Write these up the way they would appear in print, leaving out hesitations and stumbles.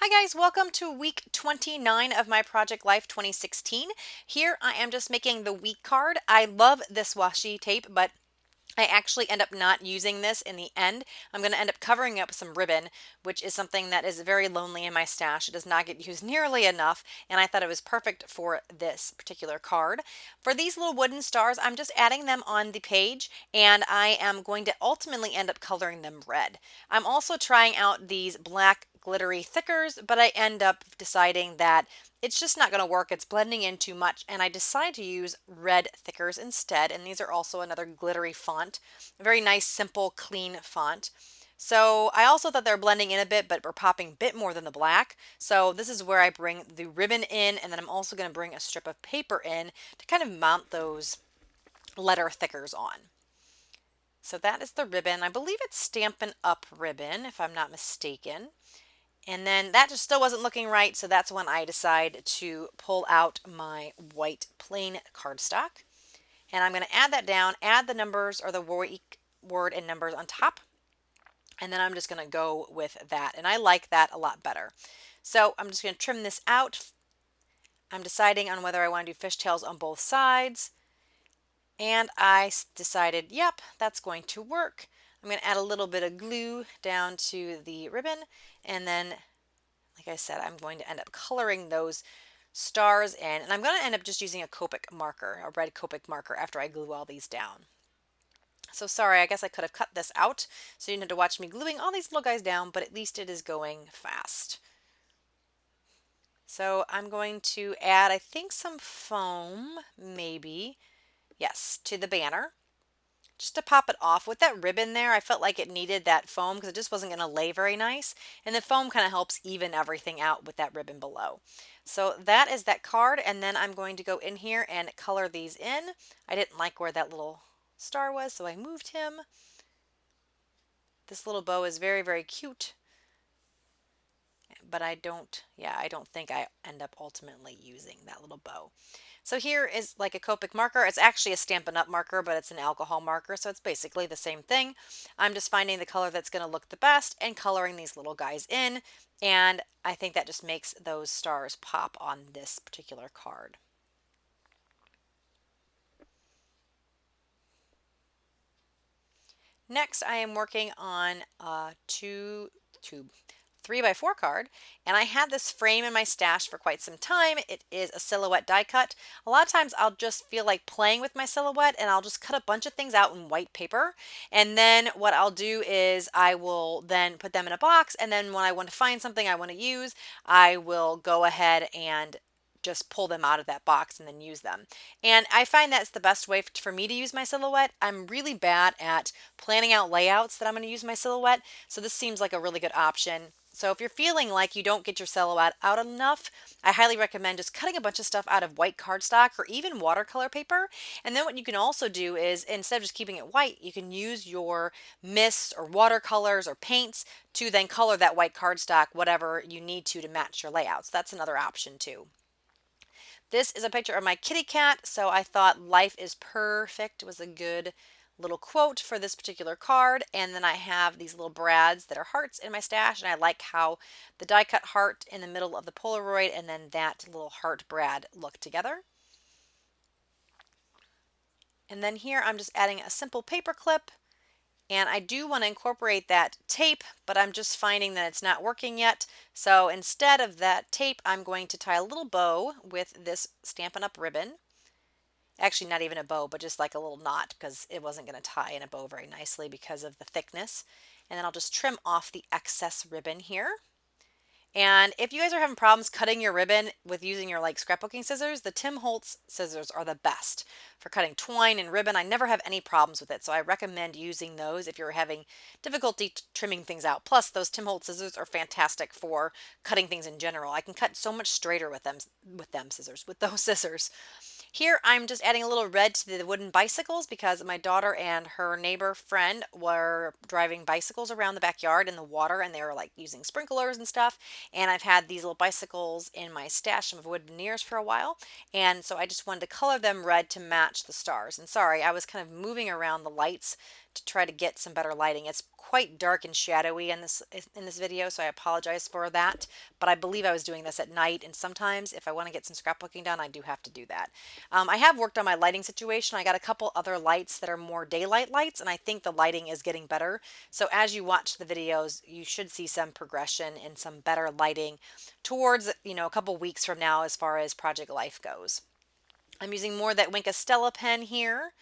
Hi guys, welcome to week 29 of my Project Life 2016. Here I am just making the week card. I love this washi tape, but I actually end up not using this in the end. I'm going to end up covering up some ribbon, which is something that is very lonely in my stash. It does not get used nearly enough, and I thought it was perfect for this particular card. For these little wooden stars, I'm just adding them on the page, and I am going to ultimately end up coloring them red. I'm also trying out these black glittery thickers, but I end up deciding that it's just not going to work. It's blending in too much, and I decided to use red thickers instead. And these are also another glittery font, a very nice, simple, clean font. So I also thought they're blending in a bit, but we're popping a bit more than the black. So this is where I bring the ribbon in, and then I'm also going to bring a strip of paper in to kind of mount those letter thickers on. So that is the ribbon. I believe it's Stampin' Up! Ribbon, if I'm not mistaken. And then that just still wasn't looking right, so that's when I decide to pull out my white plain cardstock. And I'm going to add that down, add the numbers or the word and numbers on top, and then I'm just going to go with that. And I like that a lot better. So I'm just going to trim this out. I'm deciding on whether I want to do fishtails on both sides. And I decided, yep, that's going to work. I'm going to add a little bit of glue down to the ribbon, and then like I said, I'm going to end up coloring those stars in, and I'm going to end up just using a Copic marker, a red Copic marker after I glue all these down. So sorry, I guess I could have cut this out so you didn't have to watch me gluing all these little guys down, but at least it is going fast. So I'm going to add, I think, some foam, maybe, yes, to the banner, just to pop it off. With that ribbon there, I felt like it needed that foam because it just wasn't going to lay very nice. And the foam kind of helps even everything out with that ribbon below. So that is that card. And then I'm going to go in here and color these in. I didn't like where that little star was, so I moved him. This little bow is very, very cute. But I don't think I end up ultimately using that little bow. So here is like a Copic marker. It's actually a Stampin' Up! Marker, but it's an alcohol marker, so it's basically the same thing. I'm just finding the color that's going to look the best and coloring these little guys in, and I think that just makes those stars pop on this particular card. Next, I am working on a 3x4 card, and I had this frame in my stash for quite some time. It is a silhouette die cut. A lot of times I'll just feel like playing with my silhouette, and I'll just cut a bunch of things out in white paper, and then what I'll do is I will then put them in a box, and then when I want to find something I want to use, I will go ahead and just pull them out of that box and then use them. And I find that's the best way for me to use my silhouette. I'm really bad at planning out layouts that I'm going to use my silhouette, so this seems like a really good option. So if you're feeling like you don't get your silhouette out enough, I highly recommend just cutting a bunch of stuff out of white cardstock or even watercolor paper. And then what you can also do is instead of just keeping it white, you can use your mists or watercolors or paints to then color that white cardstock whatever you need to match your layouts. That's another option too. This is a picture of my kitty cat, so I thought life is perfect was a good little quote for this particular card. And then I have these little brads that are hearts in my stash, and I like how the die cut heart in the middle of the Polaroid and then that little heart brad look together. And then here I'm just adding a simple paper clip, and I do want to incorporate that tape, but I'm just finding that it's not working yet. So instead of that tape, I'm going to tie a little bow with this Stampin' Up! Ribbon. Actually, not even a bow, but just like a little knot because it wasn't going to tie in a bow very nicely because of the thickness. And then I'll just trim off the excess ribbon here. And if you guys are having problems cutting your ribbon with using your like scrapbooking scissors, the Tim Holtz scissors are the best for cutting twine and ribbon. I never have any problems with it, so I recommend using those if you're having difficulty trimming things out. Plus, those Tim Holtz scissors are fantastic for cutting things in general. I can cut so much straighter with those scissors. Here I'm just adding a little red to the wooden bicycles because my daughter and her neighbor friend were driving bicycles around the backyard in the water, and they were like using sprinklers and stuff. And I've had these little bicycles in my stash of wood veneers for a while, and so I just wanted to color them red to match the stars. And sorry, I was kind of moving around the lights to try to get some better lighting. It's quite dark and shadowy in this video, so I apologize for that. But I believe I was doing this at night, and sometimes if I want to get some scrapbooking done, I do have to do that. I have worked on my lighting situation. I got a couple other lights that are more daylight lights, and I think the lighting is getting better. So as you watch the videos, you should see some progression and some better lighting towards, a couple weeks from now as far as Project Life goes. I'm using more of that Wink of Stella pen here.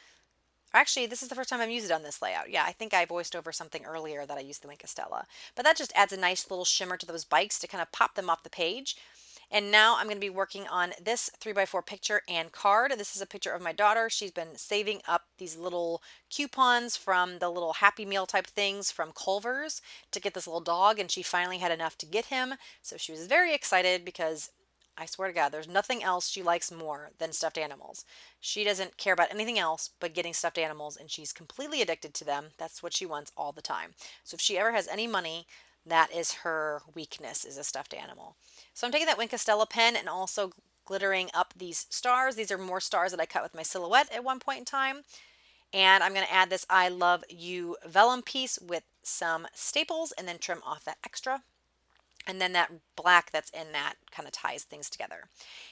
Actually, this is the first time I've used it on this layout. Yeah, I think I voiced over something earlier that I used the Wink of Stella. But that just adds a nice little shimmer to those bikes to kind of pop them off the page. And now I'm going to be working on this 3x4 picture and card. This is a picture of my daughter. She's been saving up these little coupons from the little Happy Meal type things from Culver's to get this little dog, and she finally had enough to get him. So she was very excited because I swear to God, there's nothing else she likes more than stuffed animals. She doesn't care about anything else but getting stuffed animals, and she's completely addicted to them. That's what she wants all the time. So if she ever has any money, that is her weakness, is a stuffed animal. So I'm taking that Wink of Stella pen and also glittering up these stars. These are more stars that I cut with my silhouette at one point in time. And I'm going to add this I Love You vellum piece with some staples and then trim off that extra. And then that black that's in that kind of ties things together.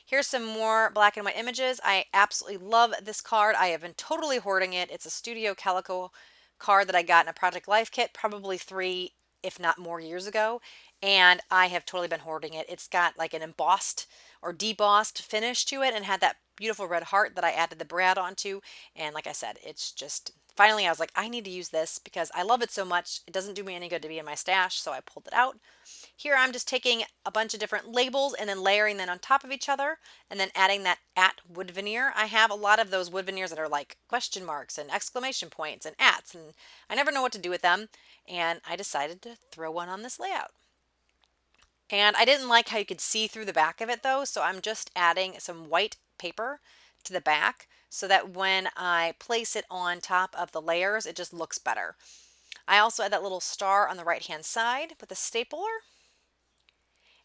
Here's some more black and white images. I absolutely love this card. I have been totally hoarding it. It's a Studio Calico card that I got in a Project Life kit probably 3, if not more years ago. And I have totally been hoarding it. It's got like an embossed or debossed finish to it and had that beautiful red heart that I added the brad onto. And like I said, it's just finally I was like, I need to use this because I love it so much. It doesn't do me any good to be in my stash, so I pulled it out. Here I'm just taking a bunch of different labels and then layering them on top of each other and then adding that at wood veneer. I have a lot of those wood veneers that are like question marks and exclamation points and ats, and I never know what to do with them, and I decided to throw one on this layout. And I didn't like how you could see through the back of it though, so I'm just adding some white paper to the back so that when I place it on top of the layers, it just looks better. I also add that little star on the right hand side with a stapler.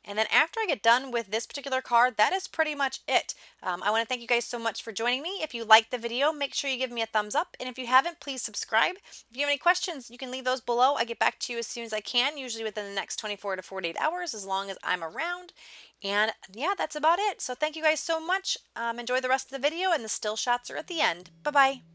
And then after I get done with this particular card, that is pretty much it. I want to thank you guys so much for joining me. If you liked the video, make sure you give me a thumbs up. And if you haven't, please subscribe. If you have any questions, you can leave those below. I get back to you as soon as I can, usually within the next 24 to 48 hours, as long as I'm around. And yeah, that's about it. So thank you guys so much. Enjoy the rest of the video, and the still shots are at the end. Bye-bye.